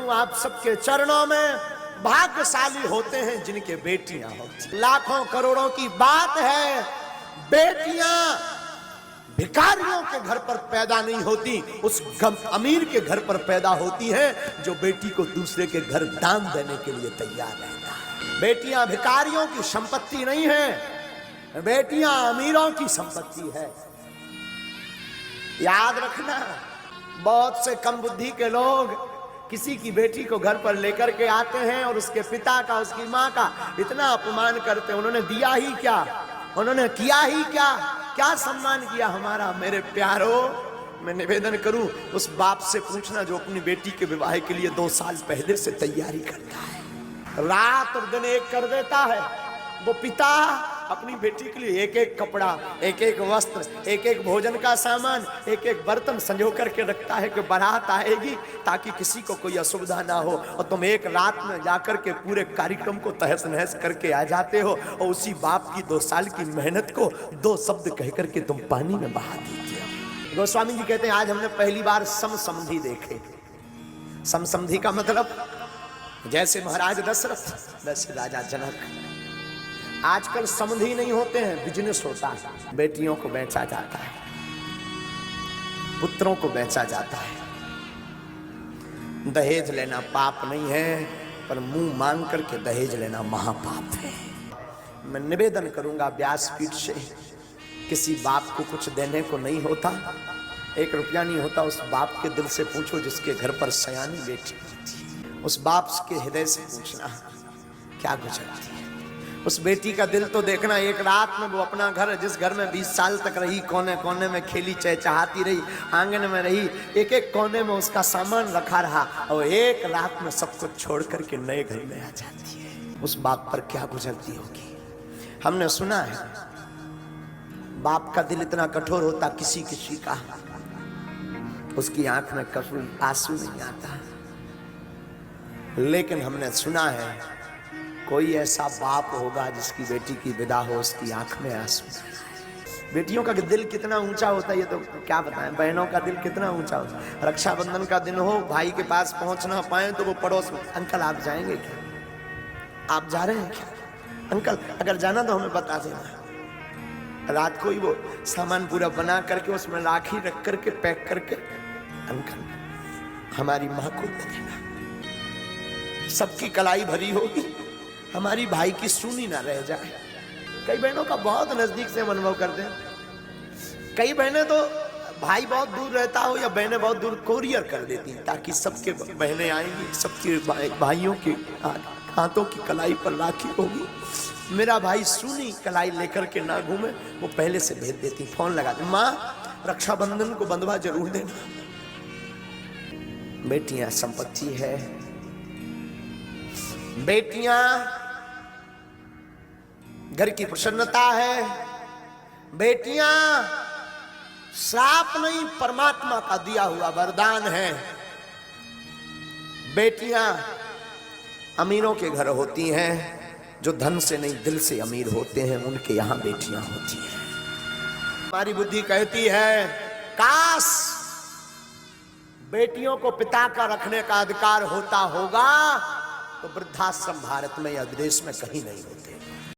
करूं आप सबके चरणों में, भाग्यशाली होते हैं जिनके बेटियां होती। लाखों करोड़ों की बात है, बेटियां भिखारियों के घर पर पैदा नहीं होती, उस अमीर के घर पर पैदा होती हैं जो बेटी को दूसरे के घर दान देने के लिए तैयार रहता है। बेटियां भिखारियों की संपत्ति नहीं है, बेटियां अमीरों की संपत्ति है। याद रखना, बहुत से कम बुद्धि के लोग किसी की बेटी को घर पर लेकर के आते हैं और उसके पिता का, उसकी माँ का इतना अपमान करते हैं। उन्होंने दिया ही क्या, उन्होंने किया ही क्या, क्या सम्मान किया हमारा। मेरे प्यारो, मैं निवेदन करूं, उस बाप से पूछना जो अपनी बेटी के विवाह के लिए 2 साल पहले से तैयारी करता है, रात और दिन एक कर देता है। वो पिता अपनी बेटी के लिए एक एक कपड़ा, एक एक वस्त्र, एक एक भोजन का सामान, एक एक बर्तन संजो करके रखता है कि बारात आएगी ताकि किसी को कोई असुविधा ना हो, और तुम एक रात में जाकर के पूरे कार्यक्रम को तहस नहस करके आ जाते हो, और उसी बाप की 2 साल की मेहनत को 2 शब्द कह करके तुम पानी में बहा देते हो। गोस्वामी जी कहते हैं आज हमने पहली बार समसमधी देखे। समसमधी का मतलब जैसे महाराज दशरथ, वैसे राजा जनक। आजकल समधी नहीं होते हैं, बिजनेस होता है। बेटियों को बेचा जाता है, पुत्रों को बेचा जाता है। दहेज लेना पाप नहीं है, पर मुंह मांग करके दहेज लेना महापाप है। मैं निवेदन करूंगा व्यासपीठ से, किसी बाप को कुछ देने को नहीं होता, 1 रुपया नहीं होता, उस बाप के दिल से पूछो जिसके घर पर सयानी बेटी होती। उस बाप के हृदय से पूछना क्या गुजरती है। उस बेटी का दिल तो देखना, एक रात में वो अपना घर, जिस घर में 20 साल तक रही, कोने कोने में खेली चहचहाती रही, आंगन में रही, एक एक कोने में उसका सामान रखा रहा, और एक रात में सब कुछ छोड़ करके नए घर में आ जाती है। उस बाप पर क्या गुजरती होगी। हमने सुना है बाप का दिल इतना कठोर होता, किसी किसी का उसकी आंख में कभी आंसू नहीं आता, लेकिन हमने सुना है कोई ऐसा बाप होगा जिसकी बेटी की विदा हो, उसकी आंख में आंसू। बेटियों का दिल कितना ऊंचा होता है ये तो क्या बताएं। बहनों का दिल कितना ऊंचा होता है। रक्षाबंधन का दिन हो, भाई के पास पहुंच ना पाए तो वो पड़ोस में, अंकल आप जाएंगे क्या, आप जा रहे हैं क्या, अंकल अगर जाना तो हमें बता देना। रात को ही वो सामान पूरा बना करके उसमें राखी रख करके पैक करके, अंकल हमारी माँ को दे देना। सबकी कलाई भरी होगी, हमारी भाई की सुनी ना रह जाए। कई बहनों का बहुत नजदीक से हम अनुभव करते हैं। कई बहनें तो भाई बहुत दूर रहता हो या बहनें बहुत दूर कोरियर कर देती हैं ताकि सबके बहनें आएंगी, सबके भाइयों के हाथों की कलाई पर राखी होगी, मेरा भाई सुनी कलाई लेकर के ना घूमे, वो पहले से भेज देती, फोन लगा दे, माँ रक्षाबंधन को बंधवा जरूर देना। बेटियां संपत्ति है, बेटियां घर की प्रसन्नता है, बेटियां श्राप नहीं परमात्मा का दिया हुआ वरदान है। बेटियां अमीरों के घर होती हैं, जो धन से नहीं दिल से अमीर होते हैं उनके यहां बेटियां होती हैं। हमारी बुद्धि कहती है काश बेटियों को पिता का रखने का अधिकार होता होगा तो वृद्धाश्रम भारत में या विदेश में कहीं नहीं होते।